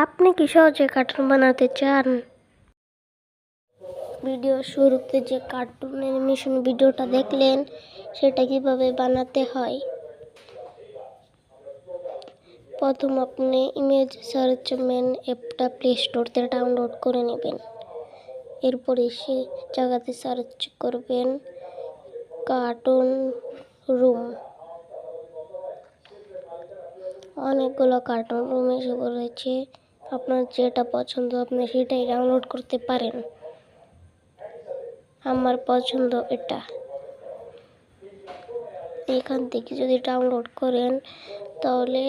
আপনি কি সহজে কার্টুন বানাতে চান? ভিডিও শুরুতে যে কার্টুন অ্যানিমেশন ভিডিওটা দেখলেন সেটা কিভাবে বানাতে হয়। প্রথম আপনি ইমেজ সার্চ মেন অ্যাপটা প্লে স্টোর থেকে ডাউনলোড করে নেবেন। এরপরে সেই জায়গাতে সার্চ করবেন কার্টুন রুম। অনেকগুলো কার্টুন রুম এসে পড়েছে, আপনার যেটা পছন্দ আপনি সেটাই ডাউনলোড করতে পারেন। আমার পছন্দ এটা। এখান থেকে যদি ডাউনলোড করেন তাহলে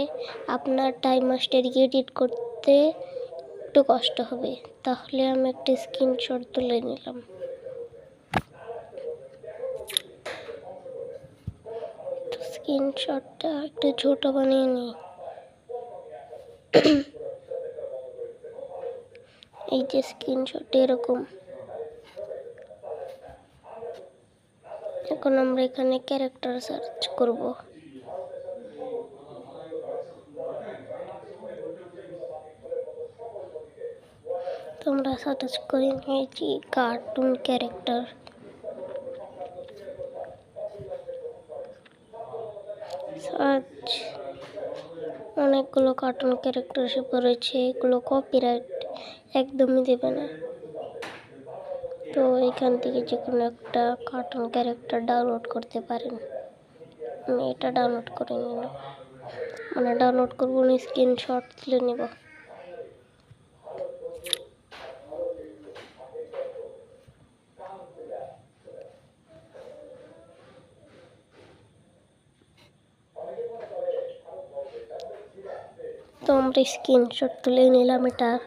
আপনার টাইম মাস্টারকে এডিট করতে একটু কষ্ট হবে। তাহলে আমি একটা স্ক্রিনশট তুলে নিলাম। স্ক্রিনশটটা একটু ছোট বানিয়ে নিই। এই যে স্ক্রিনশট এরকম। এখন আমরা এখানে ক্যারেক্টার সার্চ করব। তোমরা সার্চ করে নিয়েছি কার্টুন ক্যারেক্টার। সার্চ অনেকগুলো কার্টুন ক্যারেক্টার এসে পড়েছে, এগুলো কপিরাইট একদমই দেবে না। তো এখান থেকে যে কোনো একটা কার্টুন ক্যারেক্টার ডাউনলোড করতে পারেন। আমি এটা ডাউনলোড করে নিলাম, ডাউনলোড করবো না, স্ক্রিনশট তুলে নেব। তো আমরা স্ক্রিনশট তুলে নিলাম এটার।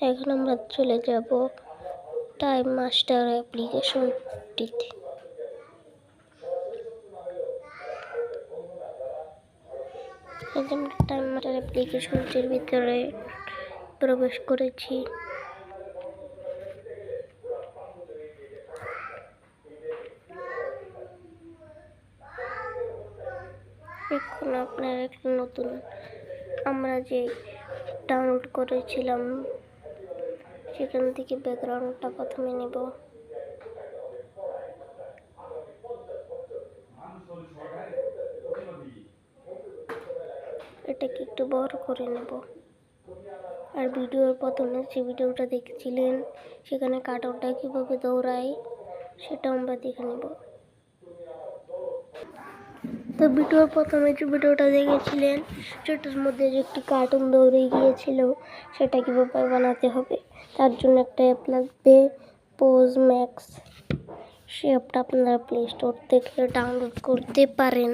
এখন আমরা চলে যাব টাইম মাস্টার অ্যাপ্লিকেশনটিতে। টাইম মাস্টার অ্যাপ্লিকেশনটির ভিতরে প্রবেশ করেছি। এখন আপনার একটা নতুন আমরা যে ডাউনলোড করেছিলাম সেখান থেকে ব্যাকগ্রাউন্ডটা প্রথমে নেব। এটাকে একটু বড় করে নেব। আর ভিডিওর প্রথমে যে ভিডিওটা দেখছিলেন সেখানে কার্টুনটা কীভাবে দৌড়ায় সেটা আমরা দেখে নেব। তো ভিডিওর প্রথমে যে ভিডিওটা দেখেছিলেন সেটার মধ্যে যে একটি কার্টুন দৌড়ে গিয়েছিল সেটা কীভাবে বানাতে হবে, তার জন্য একটা অ্যাপ লাগবে, পোজ ম্যাক্স। সে অ্যাপটা আপনারা প্লে স্টোর থেকে ডাউনলোড করতে পারেন।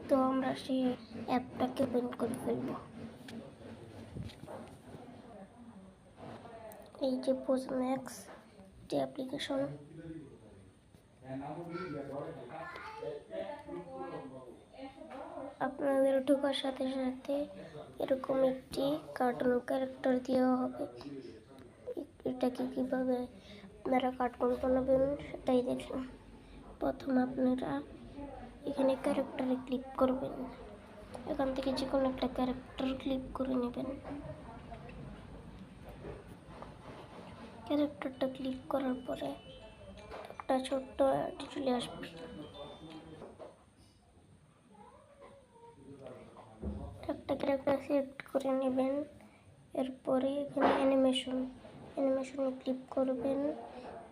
তো আমরা সেই অ্যাপটাকে ওপেন করে ফেলবো। এই যে পোজ ম্যাক্স যে অ্যাপ্লিকেশন, আপনাদের ঢোকার সাথে সাথে এরকম একটি কার্টুন ক্যারেক্টার দেওয়া হবে। এটাকে কীভাবে আপনারা কার্টুন বানাবেন সেটাই দেখুন। প্রথম আপনারা এখানে ক্যারেক্টারে ক্লিক করবেন। এখান থেকে যে কোনো একটা ক্যারেক্টার ক্লিক করে নেবেন। ক্যারেক্টারটা ক্লিক করার পরে একটা ছোট্ট চলে আসবে। একটা ক্যারেক্টার সিলেক্ট করে নেবেন। এরপরে এখানে অ্যানিমেশনে ক্লিক করবেন।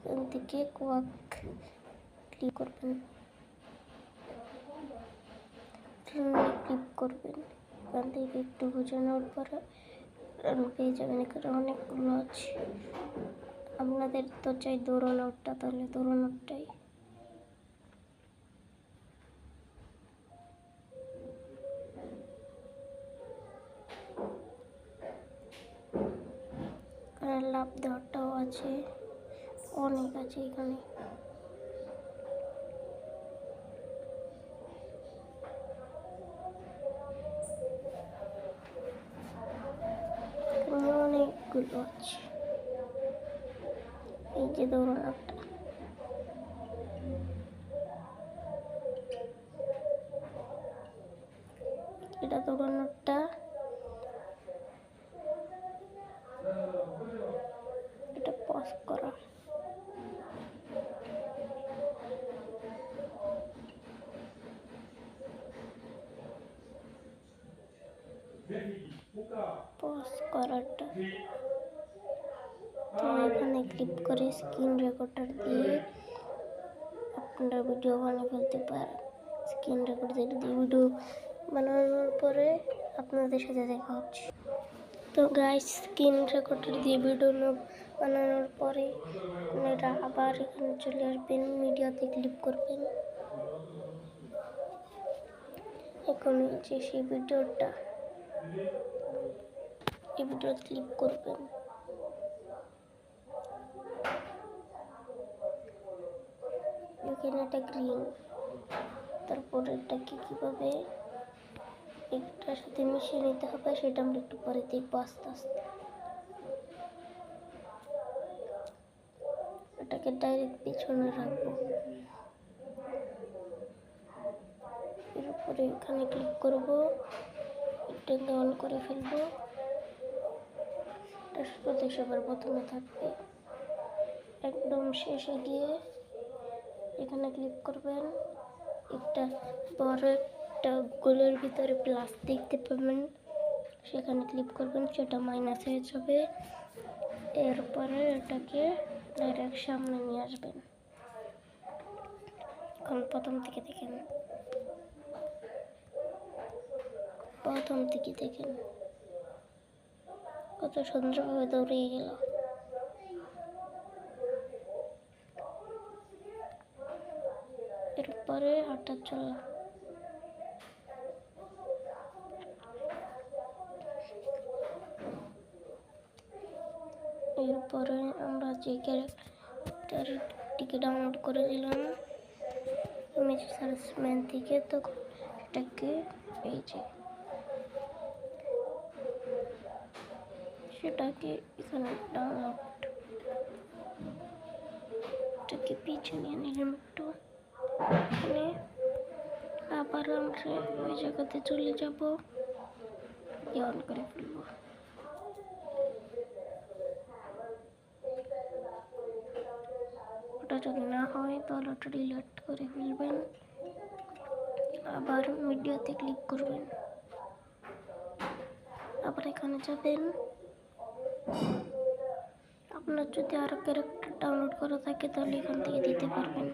এখান থেকে কোয়াক ক্লিক করবেন, ক্লিক করবেন। এখান থেকে একটু বোঝানোর পরে পেয়ে যাবেন। এখানে অনেকগুলো আছে, আপনাদের তো চাই দৌড়ানোরটা, তাহলে দৌড়ানোরটাই। লাভ দেওয়ারটাও আছে, অনেক আছে এখানে। অনেকগুলো আছে। এই যে দৌড়ানোরটা, এটা দৌড়ানোরটা, এটা পজ করা। পজ করাটা তো এখানে ক্লিক করে স্ক্রিন রেকর্ডার দিয়ে আপনারা ভিডিও বানিয়ে ফেলতে পারেন। স্ক্রিন রেকর্ডার দিয়ে ভিডিও বানানোর পরে আপনাদের সাথে দেখা হচ্ছে। তো গাইস, স্ক্রিন রেকর্ডার দিয়ে ভিডিও বানানোর পরে আপনারা আবার এখানে চলে আসবেন, মিডিয়াতে ক্লিক করবেন। এখন হচ্ছে সেই ভিডিওটা, এই ভিডিও ক্লিক করবেন। এখানে একটা গ্রিন, তারপর এটাকে কিভাবে একটার সাথে মিশিয়ে নিতে হবে সেটা আমরা একটু পরে দেখবো আস্তে আস্তে। এটাকে ডাইরেক্ট পিছনে রাখবো, এর উপরে এখানে ক্লিক করবো, এটাকে অন করে ফেলবো। এটা শুধু সবার প্রথমে থাকবে, একদম শেষে গিয়ে এখানে ক্লিক করবেন। একটা বড় একটা গোলের ভিতরে প্লাস দেখতে পাবেন, সেখানে ক্লিক করবেন, সেটা মাইনাস হয়ে যাবে। এরপরে এটাকে ডাইরেক্ট সামনে নিয়ে আসবেন। এখন প্রথম থেকে দেখেন, কত সুন্দরভাবে দৌড়িয়ে গেল। এরপরে হাঁটা চলা, এরপরে আমরা যে ক্যারেক্টারটিকে ডাউনলোড করে দিলাম ইমেজ সার্চম্যান থেকে, তখন এটাকে এই যে সেটাকে এখানে ডাউনলোড, এটাকে পিছনে নিলাম একটু, এখানে আবার আমরা ওই জায়গাতে চলে যাব, অন করে ফেলবো। ওটা যদি না হয় তাহলে ওটা ডিলিট করে ফেলবেন। আবার ভিডিওতে ক্লিক করবেন, আবার এখানে যাবেন। আপনার যদি আরো ক্যারেক্টার ডাউনলোড করা থাকে তাহলে এখান থেকে দিতে পারবেন।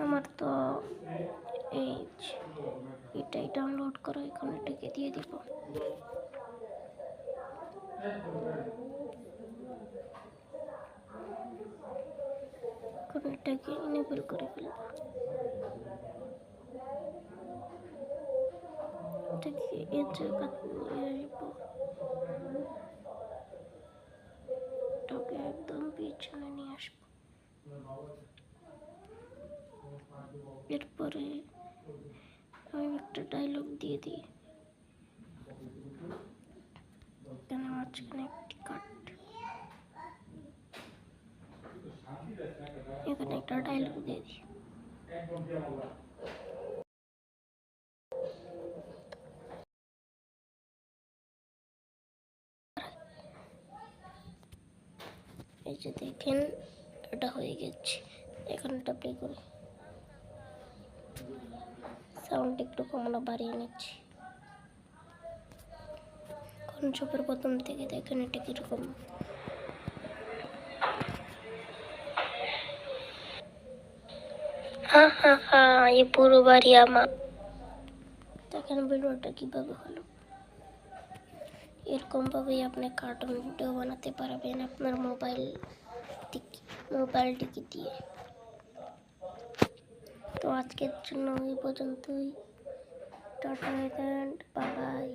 আমার তো এটাই ডাউনলোড করা, এখন এটাকে দিয়ে দিব। এখন এটাকে এনেবল করে ফেলবো, এটাকে এর জায়গা নিয়ে আসবো, এটাকে একদম পিছনে নিয়ে আসবো। এরপরে আমি একটা ডায়লগ দিয়ে দিই, এখানে মাঝখানে একটি কাট, এখানে একটা ডায়লগ দিয়ে দিই। এই যে দেখেন এটা হয়ে গেছে, এখন এটা প্লে করি, সাউন্ড একটু কমানো বাড়িয়ে নিচ্ছি। এখন সবের প্রথম থেকে দেখেন এটা কিরকম। এই পুরো বাড়ি আমার। দেখেন ভিডিওটা কিভাবে হলো। এরকম ভাবেই আপনি কার্টুন ভিডিও বানাতে পারবেন আপনার মোবাইলটিকে দিয়ে। তো আজকের জন্য এই পর্যন্তই, টাটা, বাই বাই।